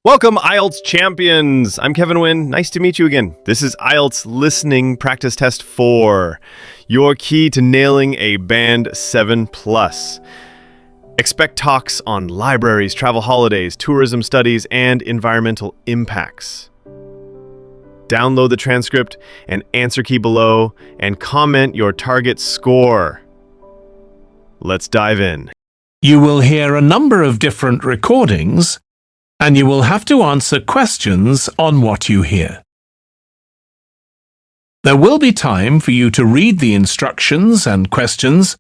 Welcome, IELTS champions! I'm Kevin Wynn. Nice to meet you again. This is IELTS Listening Practice Test 4, your key to nailing a Band 7+. Expect talks on libraries, travel holidays, tourism studies, and environmental impacts. Download the transcript and answer key below and comment your target score. Let's dive in. You will hear a number of different recordings, and you will have to answer questions on what you hear. There will be time for you to read the instructions and questions,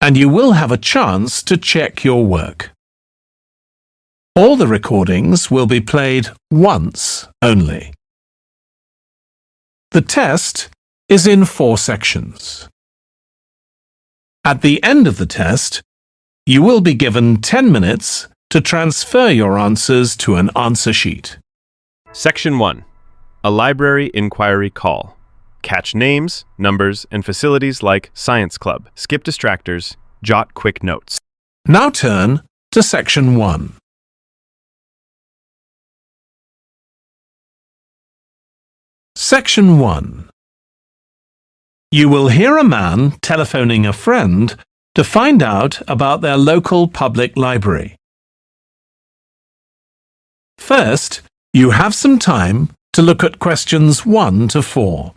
and you will have a chance to check your work. All the recordings will be played once only. The test is in 4 sections. At the end of the test, you will be given 10 minutes to transfer your answers to an answer sheet. Section 1. A library inquiry call. Catch names, numbers, and facilities like Science Club. Skip distractors. Jot quick notes. Now turn to Section 1. Section 1. You will hear a man telephoning a friend to find out about their local public library. First, you have some time to look at questions 1 to 4.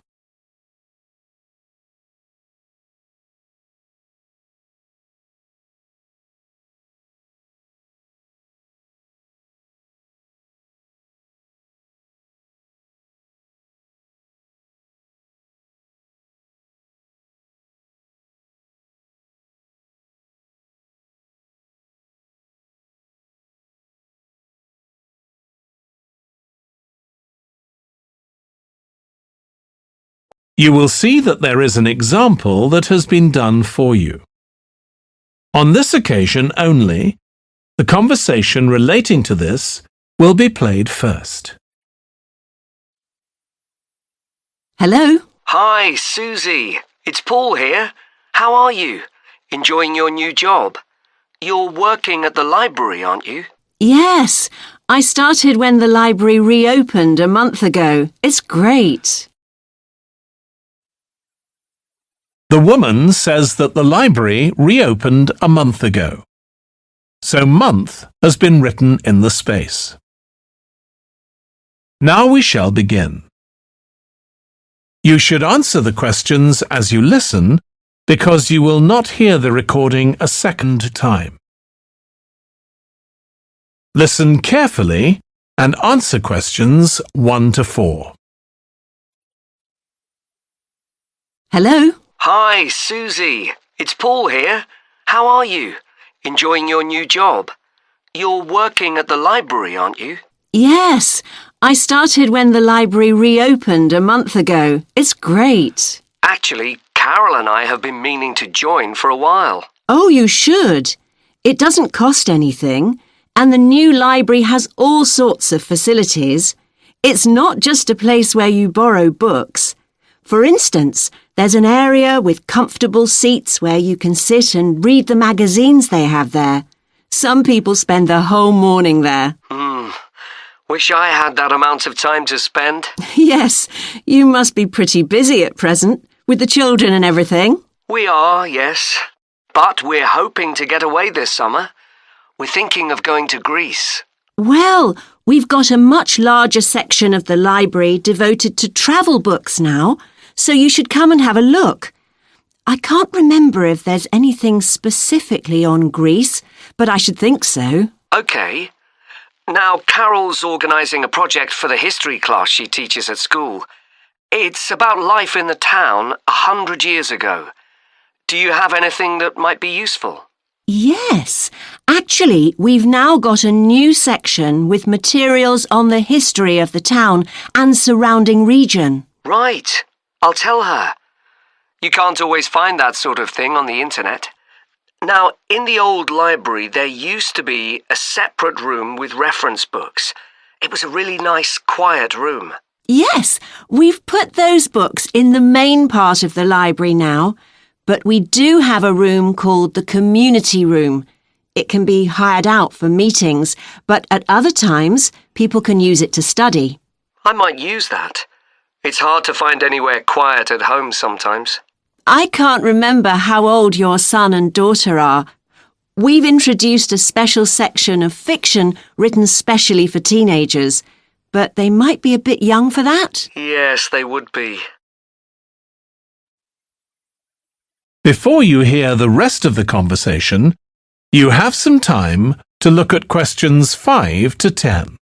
You will see that there is an example that has been done for you. On this occasion only, the conversation relating to this will be played first. Hello? Hi, Susie. It's Paul here. How are you? Enjoying your new job? You're working at the library, aren't you? Yes, I started when the library reopened a month ago. It's great. The woman says that the library reopened a month ago. So month has been written in the space. Now we shall begin. You should answer the questions as you listen because you will not hear the recording a second time. Listen carefully and answer questions 1 to 4. Hello? Hi, Susie. It's Paul here. How are you? Enjoying your new job? You're working at the library, aren't you? Yes, I started when the library reopened a month ago. It's great. Actually, Carol and I have been meaning to join for a while. Oh, you should. It doesn't cost anything, and the new library has all sorts of facilities. It's not just a place where you borrow books. For instance, there's an area with comfortable seats where you can sit and read the magazines they have there. Some people spend the whole morning there. Wish I had that amount of time to spend. Yes, you must be pretty busy at present, with the children and everything. We are, yes. But we're hoping to get away this summer. We're thinking of going to Greece. Well, we've got a much larger section of the library devoted to travel books now, so you should come and have a look. I can't remember if there's anything specifically on Greece, but I should think so. OK. Now, Carol's organising a project for the history class she teaches at school. It's about life in the town 100 years ago. Do you have anything that might be useful? Yes, actually, we've now got a new section with materials on the history of the town and surrounding region. Right. I'll tell her. You can't always find that sort of thing on the internet. Now, in the old library, there used to be a separate room with reference books. It was a really nice, quiet room. Yes, we've put those books in the main part of the library now, but we do have a room called the community room. It can be hired out for meetings, but at other times, People can use it to study. I might use that. It's hard to find anywhere quiet at home sometimes. I can't remember how old your son and daughter are. We've introduced a special section of fiction written specially for teenagers, but they might be a bit young for that. Yes, they would be. Before you hear the rest of the conversation, you have some time to look at questions 5 to 10.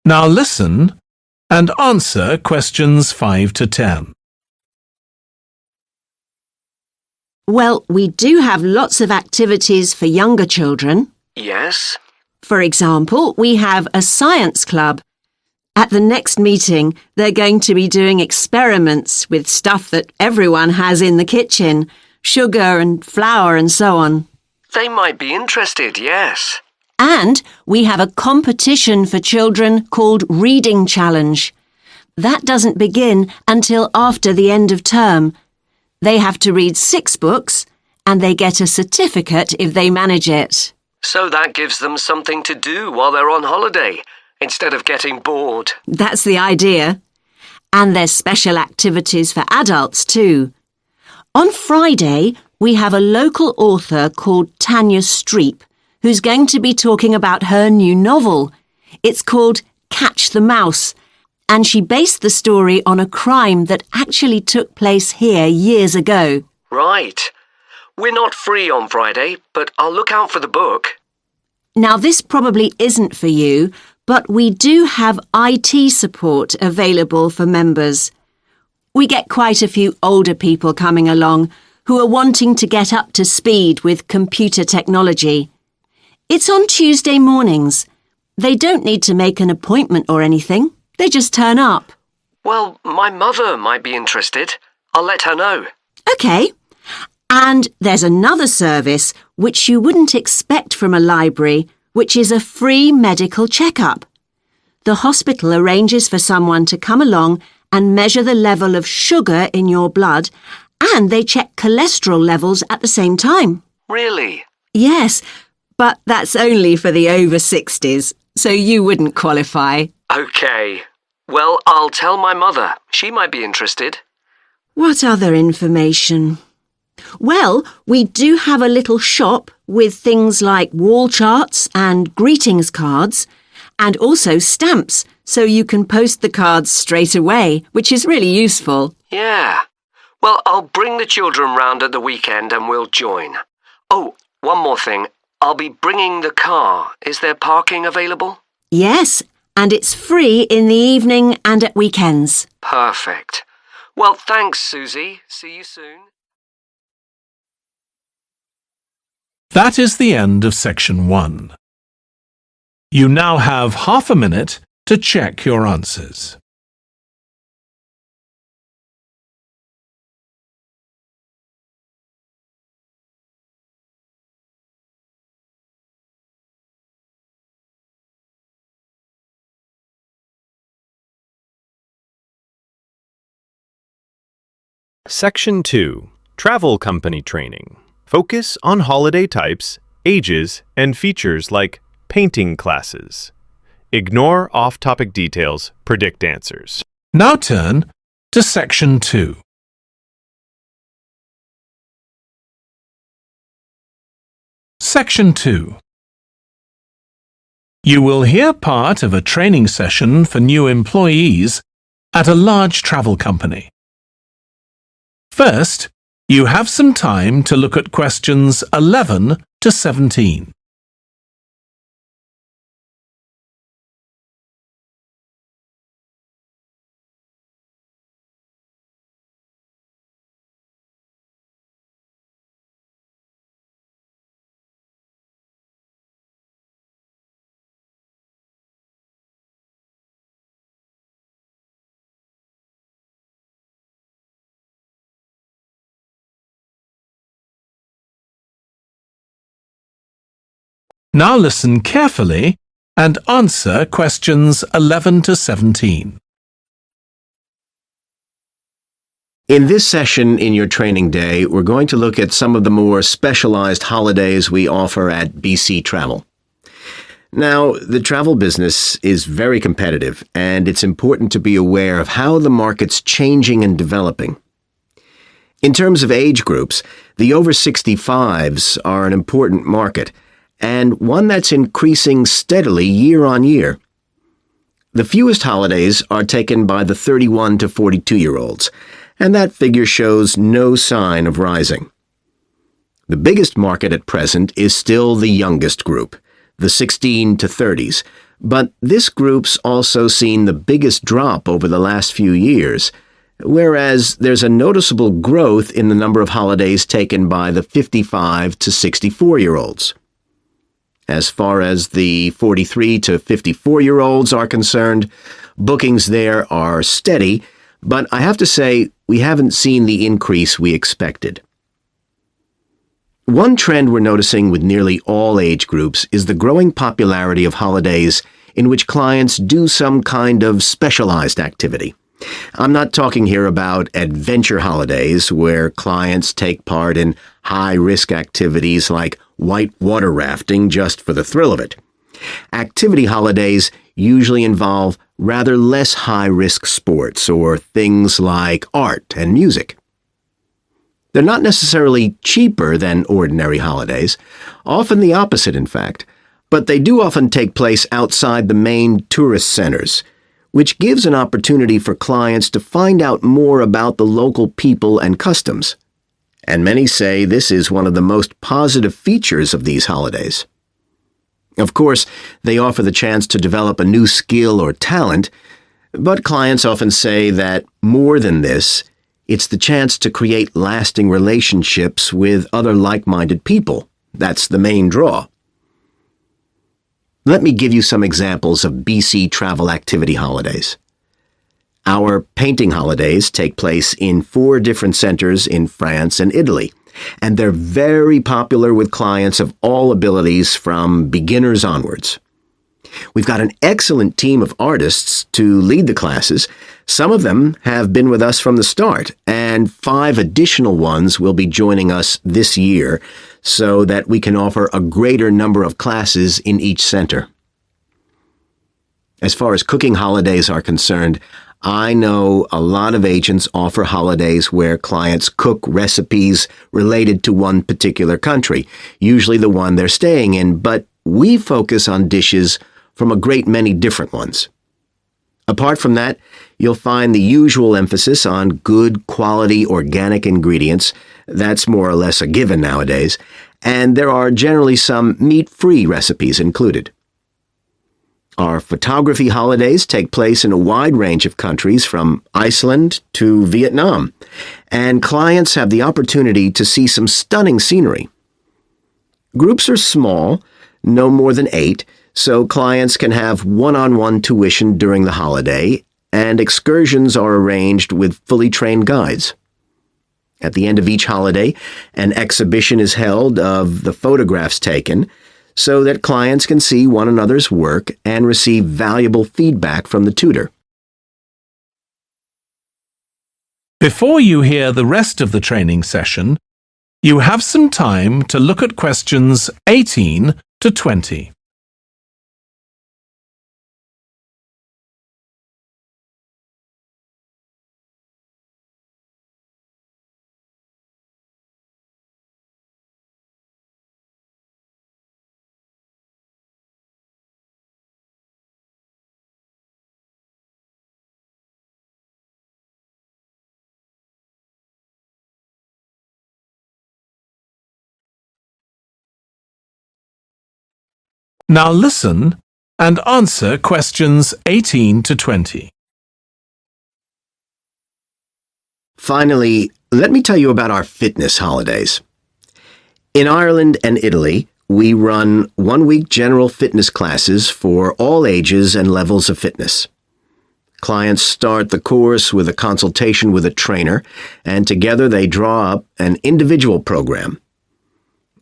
Now listen and answer questions 5 to 10. Well, we do have lots of activities for younger children. Yes? For example, we have a science club. At the next meeting, they're going to be doing experiments with stuff that everyone has in the kitchen, sugar and flour and so on. They might be interested, yes. And we have a competition for children called Reading Challenge. That doesn't begin until after the end of term. They have to read 6 books and they get a certificate if they manage it. So that gives them something to do while they're on holiday, instead of getting bored. That's the idea. And there's special activities for adults too. On Friday, we have a local author called Tanya Streep, who's going to be talking about her new novel. It's called Catch the Mouse, and she based the story on a crime that actually took place here years ago. Right. We're not free on Friday, but I'll look out for the book. Now, this probably isn't for you, but we do have IT support available for members. We get quite a few older people coming along who are wanting to get up to speed with computer technology. It's on Tuesday mornings. They don't need to make an appointment or anything. They just turn up. Well, my mother might be interested. I'll let her know. OK. And there's another service which you wouldn't expect from a library, which is a free medical checkup. The hospital arranges for someone to come along and measure the level of sugar in your blood, and they check cholesterol levels at the same time. Really? Yes, but that's only for the over 60s, so you wouldn't qualify. OK. Well, I'll tell my mother. She might be interested. What other information? Well, we do have a little shop with things like wall charts and greetings cards, and also stamps, so you can post the cards straight away, which is really useful. Yeah. Well, I'll bring the children round at the weekend and we'll join. Oh, one more thing. I'll be bringing the car. Is there parking available? Yes, and it's free in the evening and at weekends. Perfect. Well, thanks, Susie. See you soon. That is the end of section 1. You now have half a minute to check your answers. Section 2. Travel Company Training. Focus on holiday types, ages, and features like painting classes. Ignore off-topic details, predict answers. Now turn to section 2. Section 2. You will hear part of a training session for new employees at a large travel company. First, you have some time to look at questions 11 to 17. Now listen carefully and answer questions 11 to 17. In this session in your training day, we're going to look at some of the more specialized holidays we offer at BC Travel. Now, the travel business is very competitive, and it's important to be aware of how the market's changing and developing. In terms of age groups, the over 65s are an important market, and one that's increasing steadily year on year. The fewest holidays are taken by the 31 to 42-year-olds, and that figure shows no sign of rising. The biggest market at present is still the youngest group, the 16 to 30s, but this group's also seen the biggest drop over the last few years, whereas there's a noticeable growth in the number of holidays taken by the 55 to 64-year-olds. As far as the 43 to 54-year-olds are concerned, bookings there are steady, but I have to say we haven't seen the increase we expected. One trend we're noticing with nearly all age groups is the growing popularity of holidays in which clients do some kind of specialized activity. I'm not talking here about adventure holidays where clients take part in high-risk activities like whitewater rafting just for the thrill of it. Activity holidays usually involve rather less high-risk sports or things like art and music. They're not necessarily cheaper than ordinary holidays, often the opposite in fact, but they do often take place outside the main tourist centers, which gives an opportunity for clients to find out more about the local people and customs. And many say this is one of the most positive features of these holidays. Of course, they offer the chance to develop a new skill or talent, but clients often say that more than this, it's the chance to create lasting relationships with other like-minded people. That's the main draw. Let me give you some examples of BC travel activity holidays. Our painting holidays take place in 4 different centers in France and Italy, and they're very popular with clients of all abilities from beginners onwards. We've got an excellent team of artists to lead the classes. Some of them have been with us from the start, and 5 additional ones will be joining us this year so that we can offer a greater number of classes in each center. As far as cooking holidays are concerned, I know a lot of agents offer holidays where clients cook recipes related to one particular country, usually the one they're staying in, but we focus on dishes from a great many different ones. Apart from that, you'll find the usual emphasis on good quality organic ingredients. That's more or less a given nowadays, and there are generally some meat-free recipes included. Our photography holidays take place in a wide range of countries from Iceland to Vietnam, and clients have the opportunity to see some stunning scenery. Groups are small, no more than 8, so clients can have one-on-one tuition during the holiday, and excursions are arranged with fully trained guides. At the end of each holiday, an exhibition is held of the photographs taken so that clients can see one another's work and receive valuable feedback from the tutor. Before you hear the rest of the training session, you have some time to look at questions 18 to 20. Now listen and answer questions 18 to 20. Finally, let me tell you about our fitness holidays. In Ireland and Italy, we run one-week general fitness classes for all ages and levels of fitness. Clients start the course with a consultation with a trainer, and together they draw up an individual program.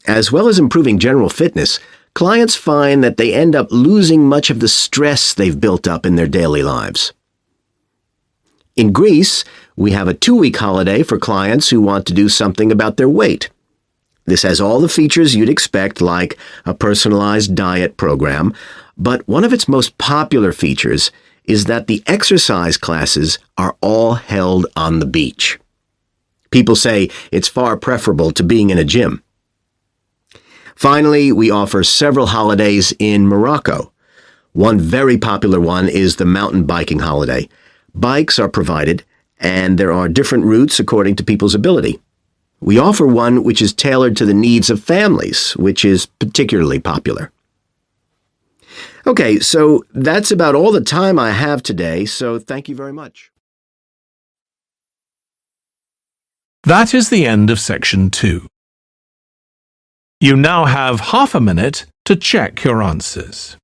As well as improving general fitness, clients find that they end up losing much of the stress they've built up in their daily lives. In Greece, we have a 2-week holiday for clients who want to do something about their weight. This has all the features you'd expect, like a personalized diet program, but one of its most popular features is that the exercise classes are all held on the beach. People say it's far preferable to being in a gym. Finally, we offer several holidays in Morocco. One very popular one is the mountain biking holiday. Bikes are provided, and there are different routes according to people's ability. We offer one which is tailored to the needs of families, which is particularly popular. Okay, so that's about all the time I have today, so thank you very much. That is the end of section 2. You now have half a minute to check your answers.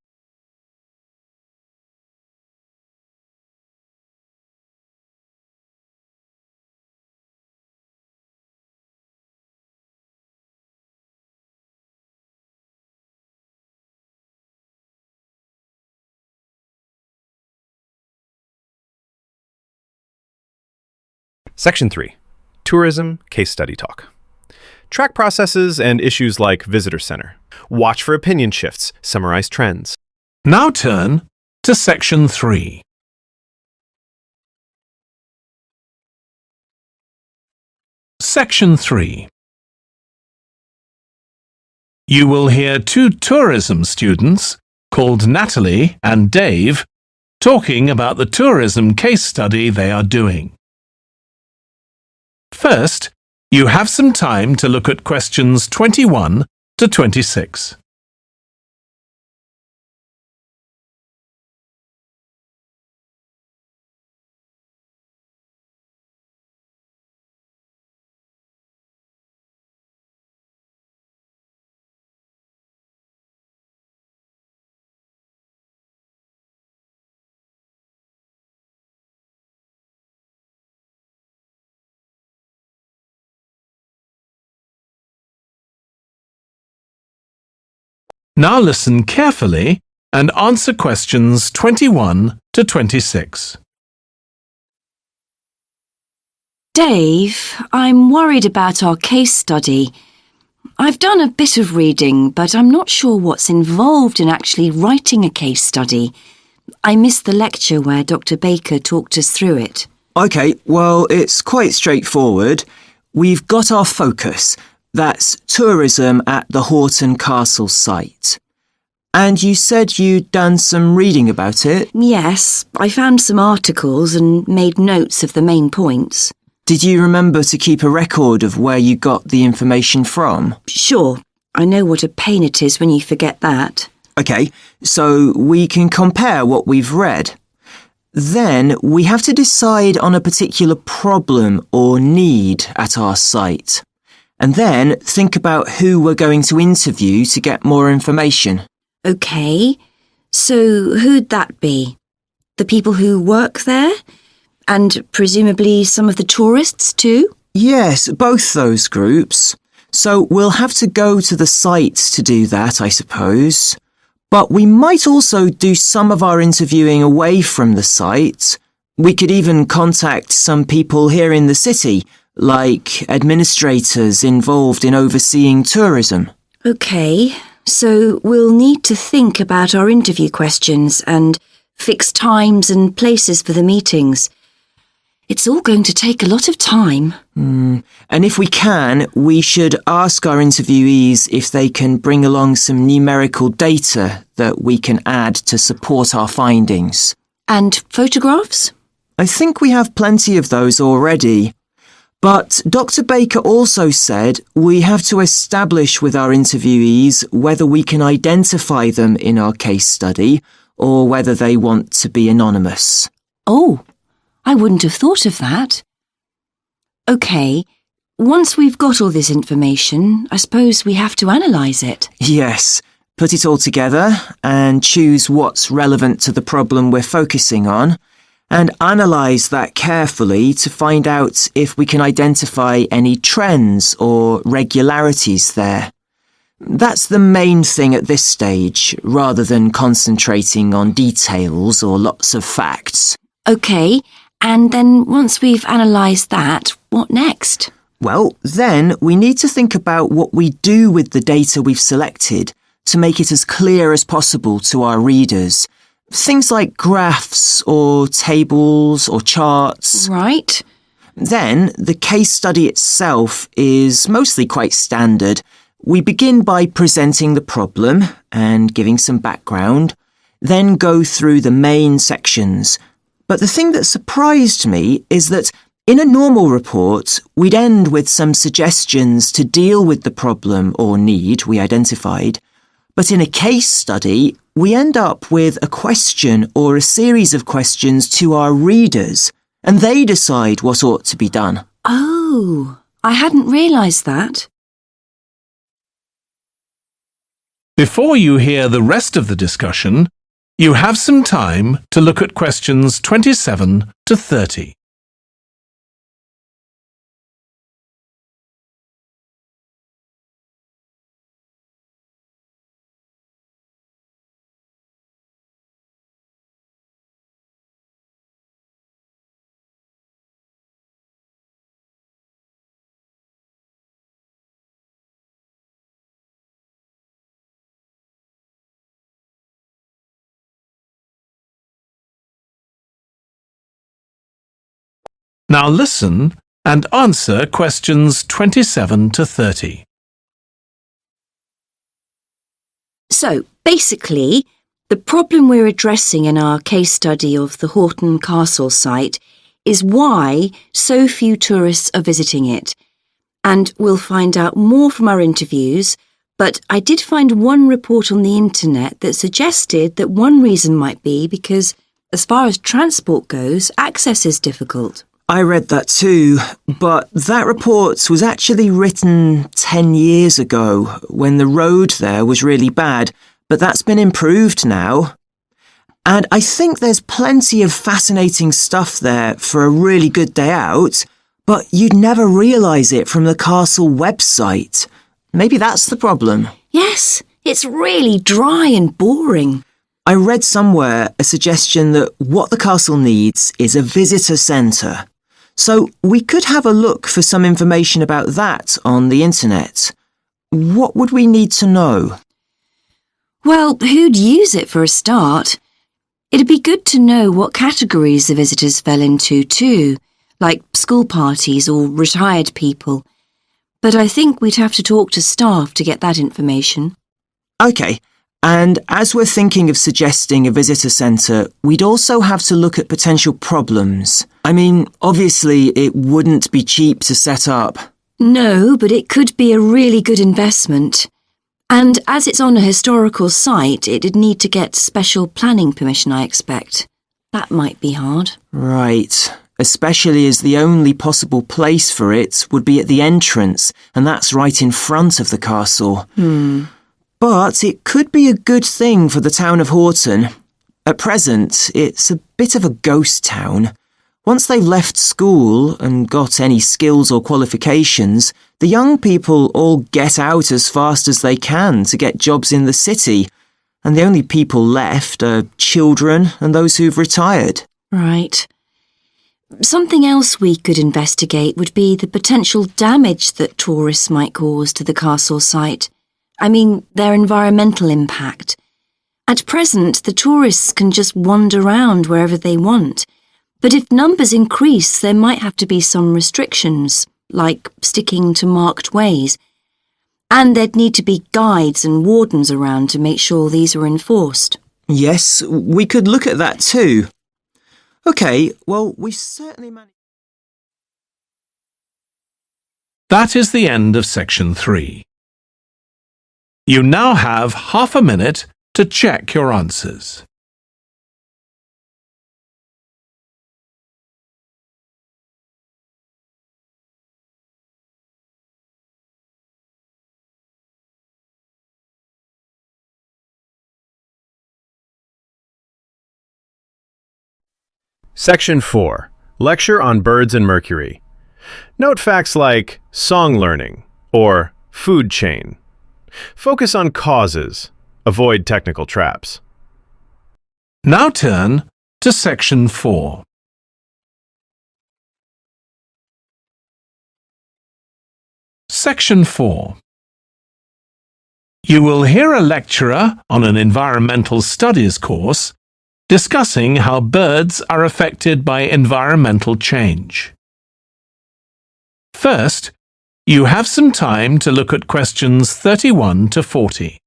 Section 3. Tourism Case Study Talk. Track processes and issues like visitor center. Watch for opinion shifts. Summarize trends. Now turn to section 3. Section 3. You will hear 2 tourism students called Natalie and Dave talking about the tourism case study they are doing. First, you have some time to look at questions 21 to 26. Now listen carefully and answer questions 21 to 26. Dave, I'm worried about our case study. I've done a bit of reading, but I'm not sure what's involved in actually writing a case study. I missed the lecture where Dr. Baker talked us through it. OK, well, it's quite straightforward. We've got our focus. That's tourism at the Horton Castle site. And you said you'd done some reading about it? Yes, I found some articles and made notes of the main points. Did you remember to keep a record of where you got the information from? Sure, I know what a pain it is when you forget that. OK, so we can compare what we've read. Then we have to decide on a particular problem or need at our site. And then think about who we're going to interview to get more information. OK, so who'd that be? The people who work there? And presumably some of the tourists too? Yes, both those groups. So we'll have to go to the site to do that, I suppose. But we might also do some of our interviewing away from the site. We could even contact some people here in the city, like administrators involved in overseeing tourism. OK, so we'll need to think about our interview questions and fix times and places for the meetings. It's all going to take a lot of time. And if we can, we should ask our interviewees if they can bring along some numerical data that we can add to support our findings. And photographs? I think we have plenty of those already. But Dr. Baker also said we have to establish with our interviewees whether we can identify them in our case study or whether they want to be anonymous. Oh, I wouldn't have thought of that. OK, once we've got all this information, I suppose we have to analyse it. Yes, put it all together and choose what's relevant to the problem we're focusing on, and analyse that carefully to find out if we can identify any trends or regularities there. That's the main thing at this stage, rather than concentrating on details or lots of facts. OK, and then once we've analysed that, what next? Well, then we need to think about what we do with the data we've selected to make it as clear as possible to our readers. Things like graphs or tables or charts. Right. Then, the case study itself is mostly quite standard. We begin by presenting the problem and giving some background, then go through the main sections. But the thing that surprised me is that in a normal report, we'd end with some suggestions to deal with the problem or need we identified. But in a case study, we end up with a question or a series of questions to our readers, and they decide what ought to be done. Oh, I hadn't realised that. Before you hear the rest of the discussion, you have some time to look at questions 27 to 30. Now listen and answer questions 27 to 30. So, basically, the problem we're addressing in our case study of the Horton Castle site is why so few tourists are visiting it. And we'll find out more from our interviews, but I did find one report on the internet that suggested that one reason might be because, as far as transport goes, access is difficult. I read that too, but that report was actually written 10 years ago when the road there was really bad, but that's been improved now. And I think there's plenty of fascinating stuff there for a really good day out, but you'd never realise it from the castle website. Maybe that's the problem. Yes, it's really dry and boring. I read somewhere a suggestion that what the castle needs is a visitor centre. So we could have a look for some information about that on the internet. What would we need to know? Well, who'd use it for a start? It'd be good to know what categories the visitors fell into too, like school parties or retired people. But I think we'd have to talk to staff to get that information. OK, and as we're thinking of suggesting a visitor centre, we'd also have to look at potential problems. I mean, obviously it wouldn't be cheap to set up. No, but it could be a really good investment. And as it's on a historical site, it'd need to get special planning permission, I expect. That might be hard. Right, especially as the only possible place for it would be at the entrance, and that's right in front of the castle. But it could be a good thing for the town of Horton. At present, it's a bit of a ghost town. Once they've left school and got any skills or qualifications, the young people all get out as fast as they can to get jobs in the city, and the only people left are children and those who've retired. Right. Something else we could investigate would be the potential damage that tourists might cause to the castle site. I mean, their environmental impact. At present, the tourists can just wander around wherever they want. But if numbers increase, there might have to be some restrictions, like sticking to marked ways. And there'd need to be guides and wardens around to make sure these are enforced. Yes, we could look at that too. OK, well, we've certainly managed... That is the end of section 3. You now have half a minute to check your answers. Section 4. Lecture on birds and Mercury. Note facts like song learning or food chain. Focus on causes. Avoid technical traps. Now turn to Section 4. Section 4. You will hear a lecturer on an environmental studies course discussing how birds are affected by environmental change. First, you have some time to look at questions 31 to 40.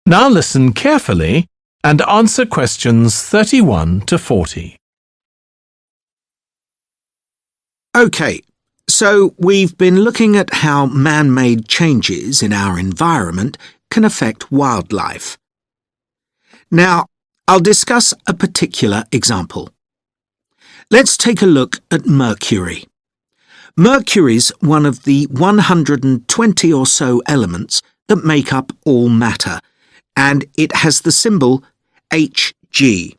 Now listen carefully and answer questions 31 to 40. OK, so we've been looking at how man-made changes in our environment can affect wildlife. Now, I'll discuss a particular example. Let's take a look at mercury. Mercury's one of the 120 or so elements that make up all matter, and it has the symbol Hg.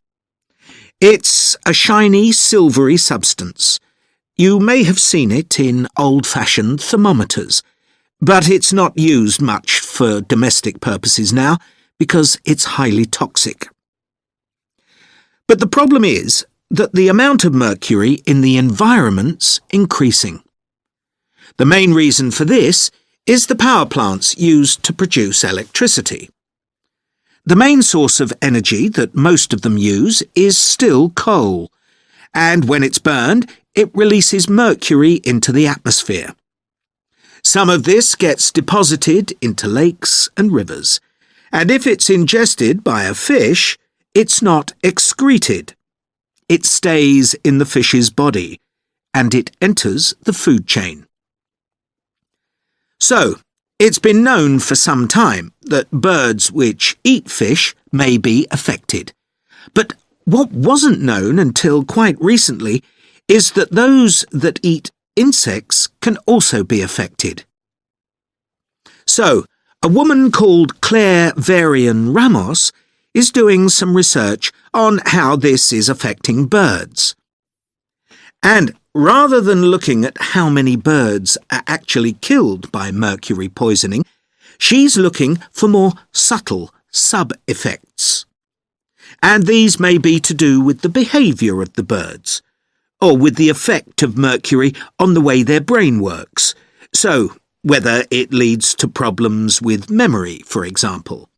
It's a shiny, silvery substance. You may have seen it in old-fashioned thermometers, but it's not used much for domestic purposes now because it's highly toxic. But the problem is that the amount of mercury in the environment's increasing. The main reason for this is the power plants used to produce electricity. The main source of energy that most of them use is still coal, and when it's burned, it releases mercury into the atmosphere. Some of this gets deposited into lakes and rivers, and if it's ingested by a fish, it's not excreted. It stays in the fish's body, and it enters the food chain. So, it's been known for some time that birds which eat fish may be affected. But what wasn't known until quite recently is that those that eat insects can also be affected. So, a woman called Claire Varian Ramos is doing some research on how this is affecting birds. And rather than looking at how many birds are actually killed by mercury poisoning, she's looking for more subtle sub-effects. And these may be to do with the behaviour of the birds, or with the effect of mercury on the way their brain works, so whether it leads to problems with memory, for example.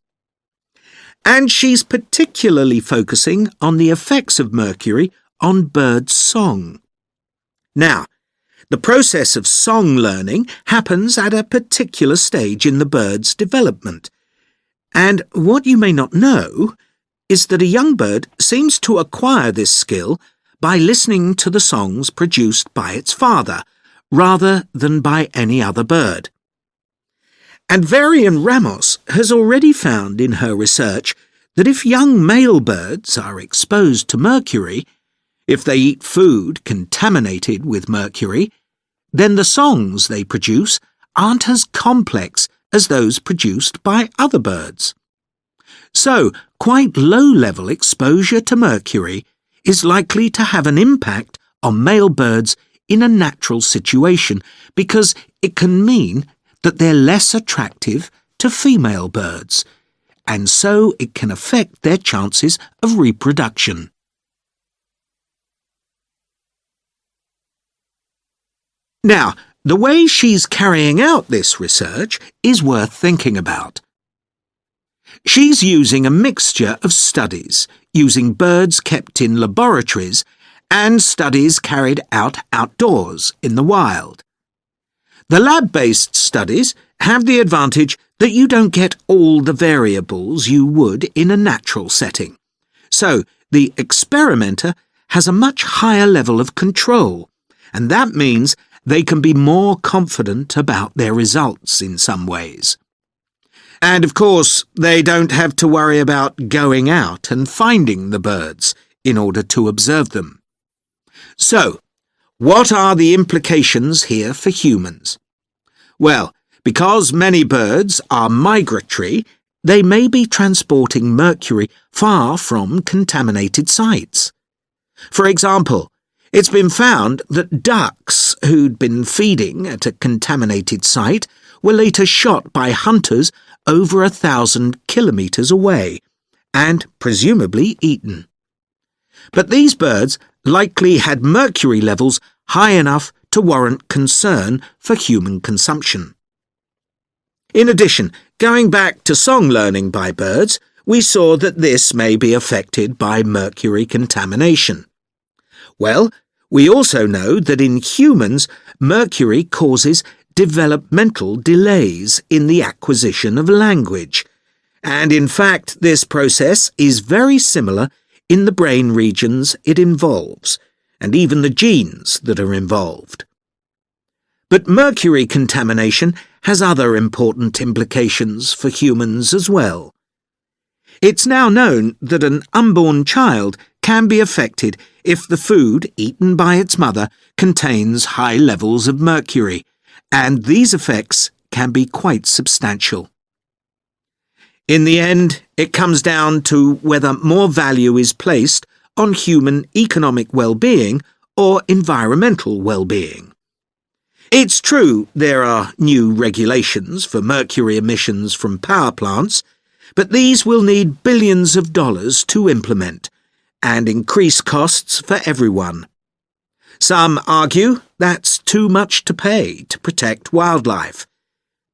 And she's particularly focusing on the effects of mercury on bird song. Now, the process of song learning happens at a particular stage in the bird's development, and what you may not know is that a young bird seems to acquire this skill by listening to the songs produced by its father, rather than by any other bird. And Varian Ramos has already found in her research that if young male birds are exposed to mercury, if they eat food contaminated with mercury, then the songs they produce aren't as complex as those produced by other birds. So, quite low-level exposure to mercury is likely to have an impact on male birds in a natural situation because it can mean that they're less attractive to female birds, and so it can affect their chances of reproduction. Now, the way she's carrying out this research is worth thinking about. She's using a mixture of studies, using birds kept in laboratories and studies carried out outdoors in the wild. The lab-based studies have the advantage that you don't get all the variables you would in a natural setting. So, the experimenter has a much higher level of control, and that means they can be more confident about their results in some ways. And of course, they don't have to worry about going out and finding the birds in order to observe them. So, what are the implications here for humans? Well, because many birds are migratory, they may be transporting mercury far from contaminated sites. For example, it's been found that ducks who'd been feeding at a contaminated site were later shot by hunters over 1,000 kilometres away and presumably eaten. But these birds likely had mercury levels high enough to warrant concern for human consumption. In addition, going back to song learning by birds, we saw that this may be affected by mercury contamination. Well, we also know that in humans, mercury causes developmental delays in the acquisition of language, and in fact this process is very similar in the brain regions it involves, and even the genes that are involved. But mercury contamination has other important implications for humans as well. It's now known that an unborn child can be affected if the food eaten by its mother contains high levels of mercury, and these effects can be quite substantial. In the end, it comes down to whether more value is placed on human economic well-being or environmental well-being. It's true there are new regulations for mercury emissions from power plants, but these will need billions of dollars to implement and increase costs for everyone. Some argue that's too much to pay to protect wildlife.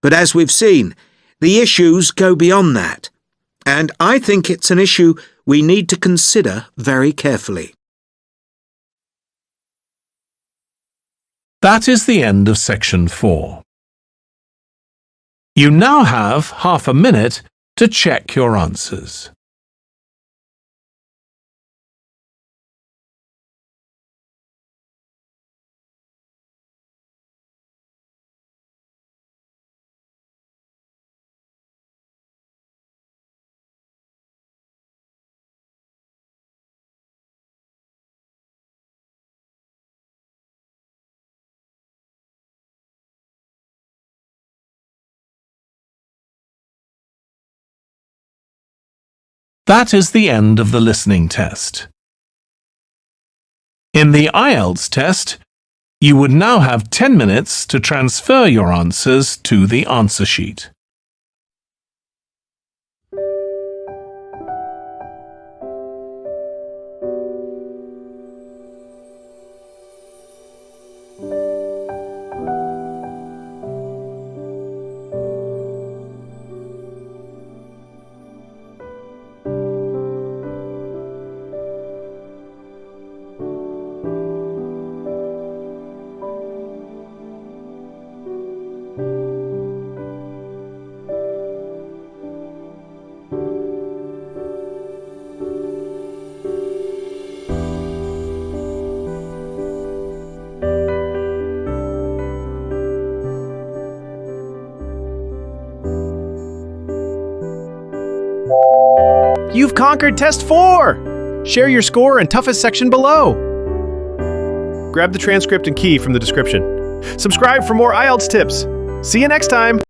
But as we've seen, the issues go beyond that, and I think it's an issue we need to consider very carefully. That is the end of section 4. You now have half a minute to check your answers. That is the end of the listening test. In the IELTS test, you would now have 10 minutes to transfer your answers to the answer sheet. You've conquered Test 4! Share your score and toughest section below. Grab the transcript and key from the description. Subscribe for more IELTS tips. See you next time!